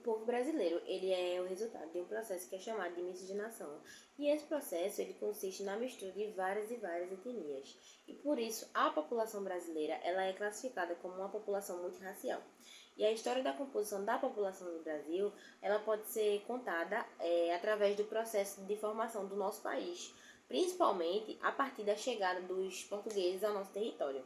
povo brasileiro, ele é o resultado de um processo que é chamado de miscigenação. E esse processo, ele consiste na mistura de várias e várias etnias. E por isso, a população brasileira, ela é classificada como uma população multirracial. E a história da composição da população do Brasil, ela pode ser contada através do processo de formação do nosso país, principalmente a partir da chegada dos portugueses ao nosso território.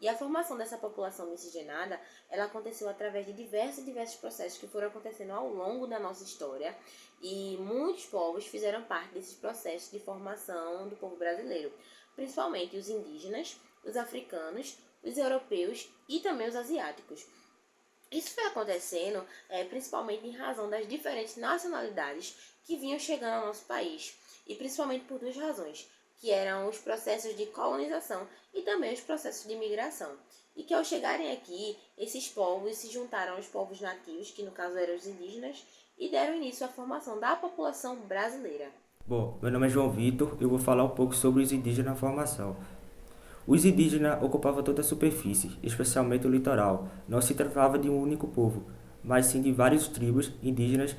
E a formação dessa população miscigenada, ela aconteceu através de diversos processos que foram acontecendo ao longo da nossa história, e muitos povos fizeram parte desses processos de formação do povo brasileiro, principalmente os indígenas, os africanos, os europeus e também os asiáticos. Isso foi acontecendo principalmente em razão das diferentes nacionalidades que vinham chegando ao nosso país, e principalmente por duas razões, que eram os processos de colonização e também os processos de imigração. E que ao chegarem aqui, esses povos se juntaram aos povos nativos, que no caso eram os indígenas, e deram início à formação da população brasileira. Bom, meu nome é João Vitor, eu vou falar um pouco sobre os indígenas na formação. Os indígenas ocupavam toda a superfície, especialmente o litoral. Não se tratava de um único povo, mas sim de várias tribos indígenas,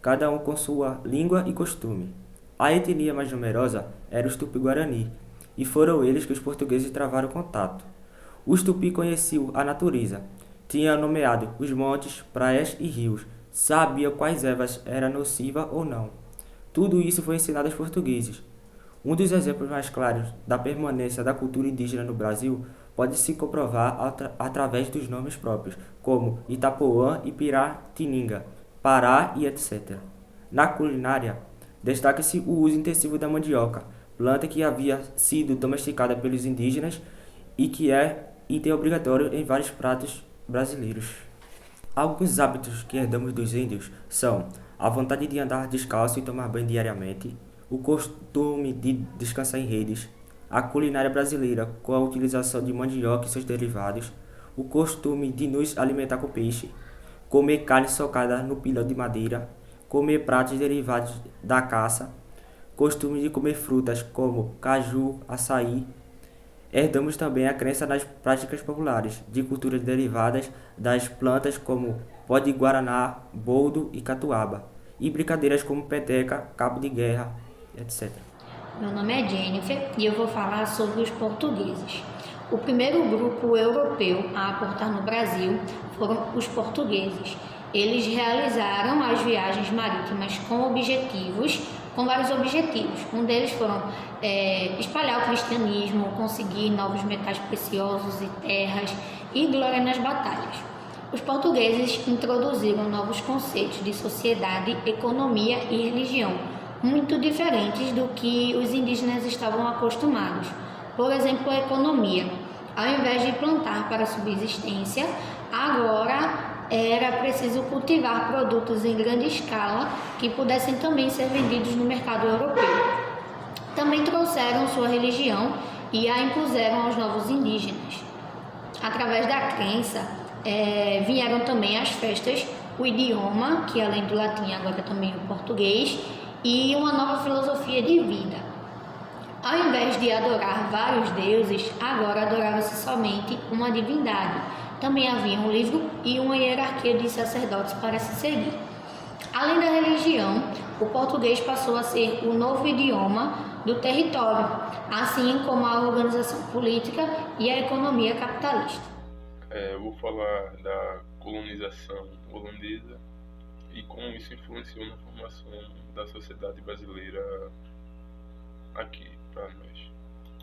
cada um com sua língua e costume. A etnia mais numerosa era os Tupi-Guarani, e foram eles que os portugueses travaram contato. Os Tupi conheciam a natureza, tinham nomeado os montes, praias e rios, sabiam quais ervas eram nocivas ou não. Tudo isso foi ensinado aos portugueses. Um dos exemplos mais claros da permanência da cultura indígena no Brasil pode se comprovar através dos nomes próprios, como Itapuã e Piratininga, Pará e etc. Na culinária, destaca-se o uso intensivo da mandioca, planta que havia sido domesticada pelos indígenas e que é item obrigatório em vários pratos brasileiros. Alguns hábitos que herdamos dos índios são a vontade de andar descalço e tomar banho diariamente, o costume de descansar em redes, a culinária brasileira com a utilização de mandioca e seus derivados, o costume de nos alimentar com peixe, comer carne socada no pilão de madeira, comer pratos derivados da caça, costume de comer frutas como caju, açaí. Herdamos também a crença nas práticas populares, de culturas derivadas das plantas como pó de guaraná, boldo e catuaba, e brincadeiras como peteca, cabo de guerra, etc. Meu nome é Jennifer e eu vou falar sobre os portugueses. O primeiro grupo europeu a aportar no Brasil foram os portugueses. Eles realizaram as viagens marítimas com vários objetivos. Um deles foram espalhar o cristianismo, conseguir novos metais preciosos e terras e glória nas batalhas. Os portugueses introduziram novos conceitos de sociedade, economia e religião, muito diferentes do que os indígenas estavam acostumados. Por exemplo, a economia. Ao invés de plantar para subsistência, agora era preciso cultivar produtos em grande escala que pudessem também ser vendidos no mercado europeu. Também trouxeram sua religião e a impuseram aos novos indígenas. Através da crença, vieram também as festas, o idioma, que além do latim agora também o português, e uma nova filosofia de vida. Ao invés de adorar vários deuses, agora adorava-se somente uma divindade. Também havia um livro e uma hierarquia de sacerdotes para se seguir. Além da religião, o português passou a ser o novo idioma do território, assim como a organização política e a economia capitalista. Eu vou falar da colonização holandesa e como isso influenciou na formação da sociedade brasileira aqui para nós.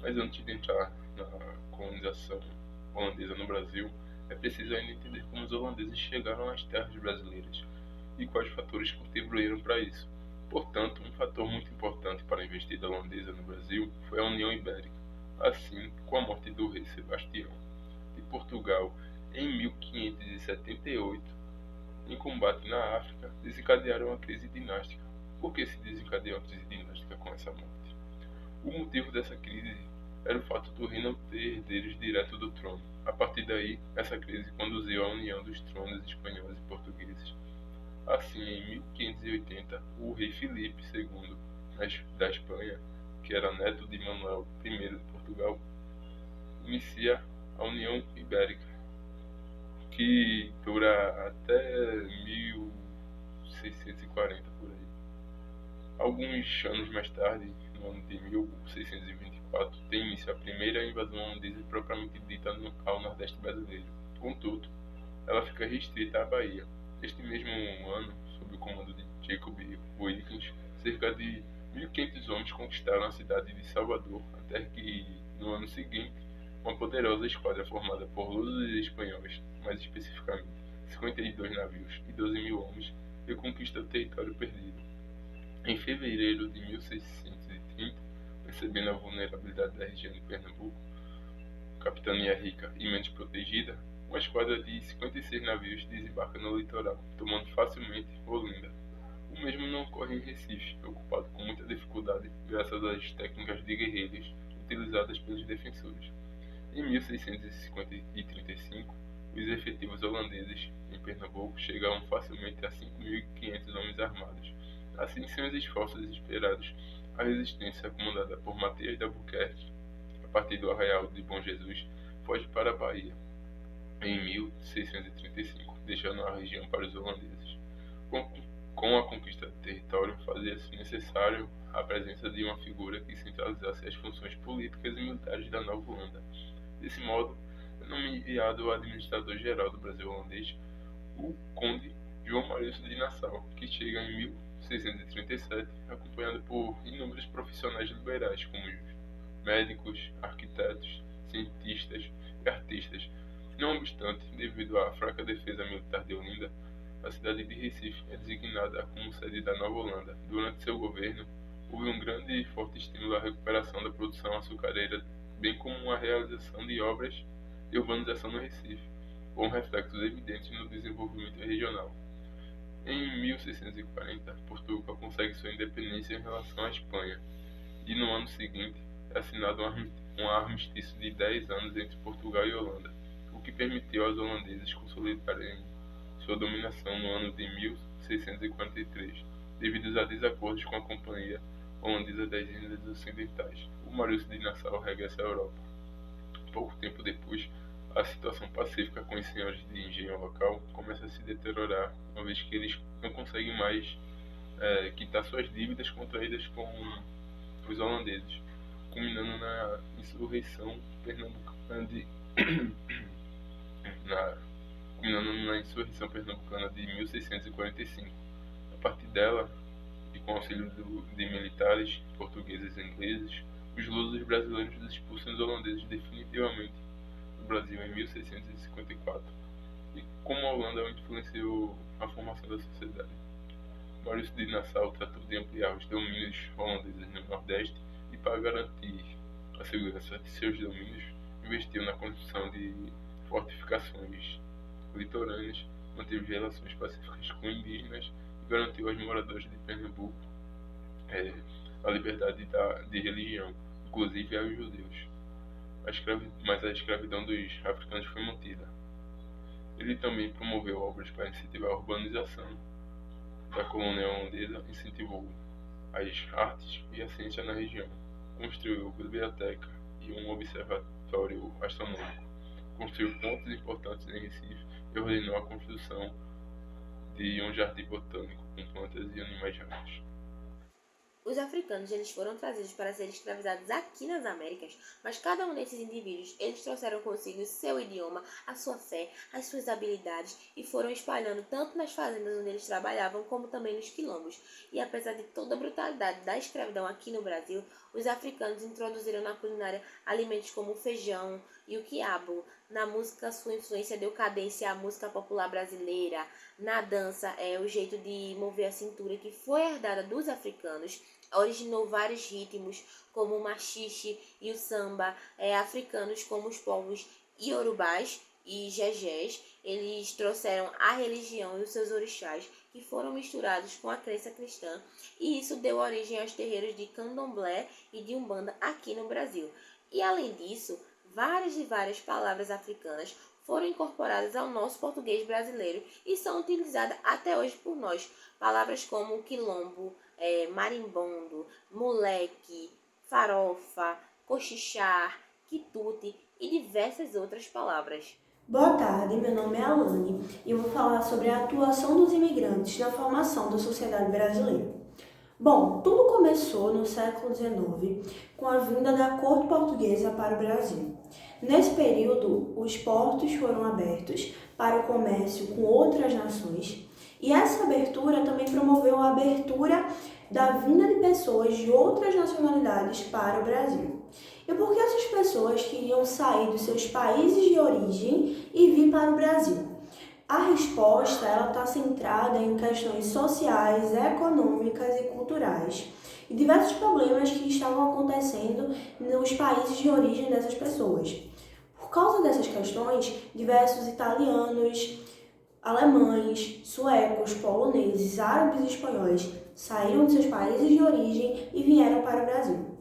Mas antes de entrar na colonização holandesa no Brasil, é preciso ainda entender como os holandeses chegaram às terras brasileiras e quais fatores contribuíram para isso. Portanto, um fator muito importante para a investida holandesa no Brasil foi a União Ibérica, assim com a morte do rei Sebastião de Portugal em 1578, em combate na África, desencadearam a crise dinástica. Por que se desencadeou a crise dinástica com essa morte? O motivo dessa crise era o fato do rei não ter herdeiros direto do trono. A partir daí, essa crise conduziu à união dos tronos espanhóis e portugueses. Assim, em 1580, o rei Filipe II da Espanha, que era neto de Manuel I de Portugal, inicia a União Ibérica, que dura até 1640 por aí. Alguns anos mais tarde, no ano de 1624, tem início a primeira invasão holandesa propriamente dita ao Nordeste brasileiro. Contudo, ela fica restrita à Bahia. Este mesmo ano, sob o comando de Jacob Wilkins, cerca de 1.500 homens conquistaram a cidade de Salvador, até que, no ano seguinte, uma poderosa esquadra formada por lusos e espanhóis, mais especificamente 52 navios e 12.000 homens, reconquista o território perdido. Em fevereiro de 1630, percebendo a vulnerabilidade da região de Pernambuco, capitania rica e menos protegida, uma esquadra de 56 navios desembarca no litoral, tomando facilmente Olinda. O mesmo não ocorre em Recife, ocupado com muita dificuldade graças às técnicas de guerrilhas utilizadas pelos defensores. Em 1635, os efetivos holandeses em Pernambuco chegaram facilmente a 5.500 homens armados. Assim, sem os esforços esperados, a resistência, comandada por Matias de Albuquerque, a partir do Arraial de Bom Jesus, foge para a Bahia em 1635, deixando a região para os holandeses. Com a conquista do território, fazia-se necessário a presença de uma figura que centralizasse as funções políticas e militares da Nova Holanda. Desse modo, é nomeado o administrador-geral do Brasil holandês, o conde João Maurício de Nassau, que chega em 1637, acompanhado por inúmeros profissionais liberais, como médicos, arquitetos, cientistas e artistas. Não obstante, devido à fraca defesa militar de Olinda, a cidade de Recife é designada como sede da Nova Holanda. Durante seu governo, houve um grande e forte estímulo à recuperação da produção açucareira, bem como a realização de obras de urbanização no Recife, com reflexos evidentes no desenvolvimento regional. Em 1640, Portugal consegue sua independência em relação à Espanha, e no ano seguinte é assinado um armistício de 10 anos entre Portugal e Holanda, o que permitiu aos holandeses consolidarem sua dominação no ano de 1643, devido a desacordos com a Companhia Holandesa das Índias Ocidentais. O Maurício de Nassau regressa à Europa. Pouco tempo depois, a situação pacífica com os senhores de engenho local começa a se deteriorar, uma vez que eles não conseguem mais quitar suas dívidas contraídas com os holandeses, culminando na insurreição pernambucana de 1645. A partir dela, e com auxílio de militares portugueses e ingleses, os lusos brasileiros expulsam os holandeses definitivamente do Brasil em 1654. E como a Holanda influenciou a formação da sociedade. Maurício de Nassau tratou de ampliar os domínios holandeses no Nordeste e, para garantir a segurança de seus domínios, investiu na construção de fortificações litorâneas, manteve relações pacíficas com indígenas e garantiu aos moradores de Pernambuco a liberdade de religião, inclusive aos judeus. Mas a escravidão dos africanos foi mantida. Ele também promoveu obras para incentivar a urbanização da colônia holandesa, incentivou as artes e a ciência na região, construiu biblioteca e um observatório astronômico, construiu pontos importantes em Recife e ordenou a construção de um jardim botânico com plantas e animais raros. Os africanos eles foram trazidos para serem escravizados aqui nas Américas, mas cada um desses indivíduos eles trouxeram consigo seu idioma, a sua fé, as suas habilidades e foram espalhando tanto nas fazendas onde eles trabalhavam como também nos quilombos. E apesar de toda a brutalidade da escravidão aqui no Brasil, os africanos introduziram na culinária alimentos como o feijão e o quiabo. Na música, sua influência deu cadência à música popular brasileira. Na dança, o jeito de mover a cintura que foi herdada dos africanos originou vários ritmos, como o machixe e o samba. Africanos como os povos iorubás e jejés, eles trouxeram a religião e os seus orixás, que foram misturados com a crença cristã, e isso deu origem aos terreiros de candomblé e de umbanda aqui no Brasil. E além disso, várias e várias palavras africanas foram incorporadas ao nosso português brasileiro e são utilizadas até hoje por nós. Palavras como quilombo, marimbondo, moleque, farofa, cochichar, quitute e diversas outras palavras. Boa tarde, meu nome é Alane e eu vou falar sobre a atuação dos imigrantes na formação da sociedade brasileira. Bom, tudo começou no século XIX com a vinda da corte portuguesa para o Brasil. Nesse período, os portos foram abertos para o comércio com outras nações e essa abertura também promoveu a abertura da vinda de pessoas de outras nacionalidades para o Brasil. E por que essas pessoas queriam sair dos seus países de origem e vir para o Brasil? A resposta está centrada em questões sociais, econômicas e culturais e diversos problemas que estavam acontecendo nos países de origem dessas pessoas. Por causa dessas questões, diversos italianos, alemães, suecos, poloneses, árabes e espanhóis saíram de seus países de origem e vieram para o Brasil.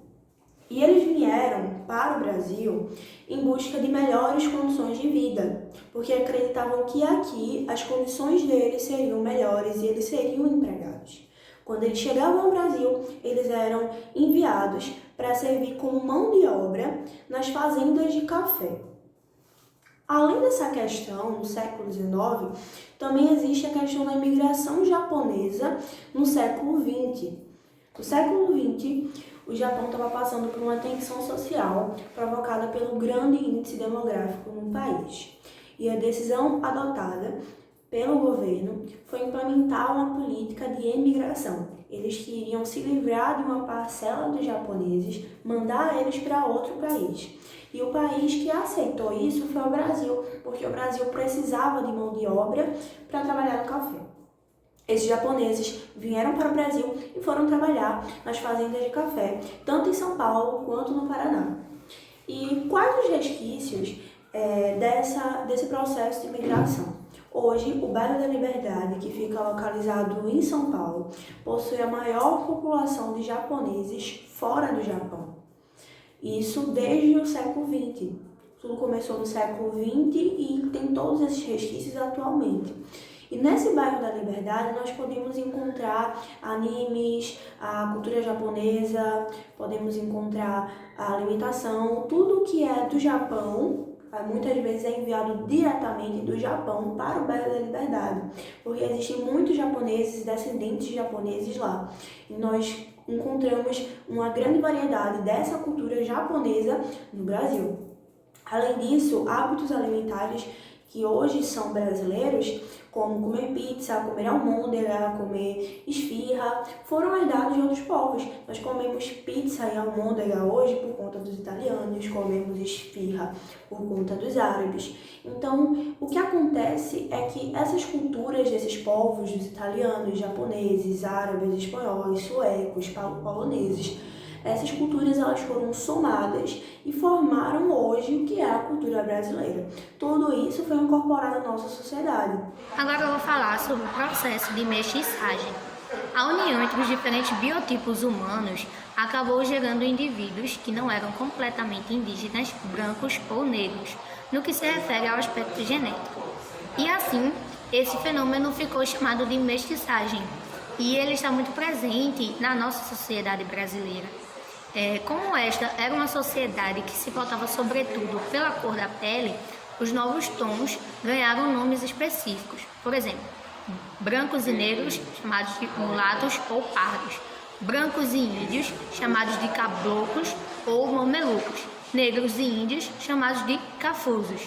E eles vieram para o Brasil em busca de melhores condições de vida, porque acreditavam que aqui as condições deles seriam melhores e eles seriam empregados. Quando eles chegavam ao Brasil, eles eram enviados para servir como mão de obra nas fazendas de café. Além dessa questão, no século XIX, também existe a questão da imigração japonesa no século XX. No século XX, o Japão estava passando por uma tensão social provocada pelo grande índice demográfico no país. E a decisão adotada pelo governo foi implementar uma política de imigração. Eles queriam se livrar de uma parcela dos japoneses, mandar eles para outro país. E o país que aceitou isso foi o Brasil, porque o Brasil precisava de mão de obra para trabalhar no café. Esses japoneses vieram para o Brasil e foram trabalhar nas fazendas de café, tanto em São Paulo quanto no Paraná. E quais os resquícios desse processo de imigração? Hoje, o bairro da Liberdade, que fica localizado em São Paulo, possui a maior população de japoneses fora do Japão. Isso desde o século XX. Tudo começou no século XX e tem todos esses resquícios atualmente. E nesse bairro da Liberdade nós podemos encontrar animes, a cultura japonesa, podemos encontrar a alimentação, tudo que é do Japão, muitas vezes é enviado diretamente do Japão para o bairro da Liberdade, porque existem muitos japoneses, descendentes de japoneses lá. E nós encontramos uma grande variedade dessa cultura japonesa no Brasil. Além disso, hábitos alimentares que hoje são brasileiros, como comer pizza, comer almôndega, comer esfirra, foram herdados de outros povos. Nós comemos pizza e almôndega hoje por conta dos italianos, comemos esfirra por conta dos árabes. Então, o que acontece é que essas culturas desses povos, dos italianos, japoneses, árabes, espanhóis, suecos, poloneses, essas culturas elas foram somadas e formaram hoje o que é a cultura brasileira. Tudo isso foi incorporado à nossa sociedade. Agora eu vou falar sobre o processo de mestiçagem. A união entre os diferentes biotipos humanos acabou gerando indivíduos que não eram completamente indígenas, brancos ou negros, no que se refere ao aspecto genético. E assim, esse fenômeno ficou chamado de mestiçagem, e ele está muito presente na nossa sociedade brasileira. Como esta era uma sociedade que se pautava sobretudo pela cor da pele, os novos tons ganharam nomes específicos. Por exemplo, brancos e negros, chamados de mulatos ou pardos, brancos e índios, chamados de caboclos ou mamelucos, negros e índios, chamados de cafusos.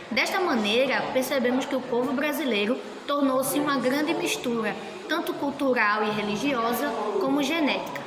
Desta maneira, percebemos que o povo brasileiro tornou-se uma grande mistura, tanto cultural e religiosa como genética.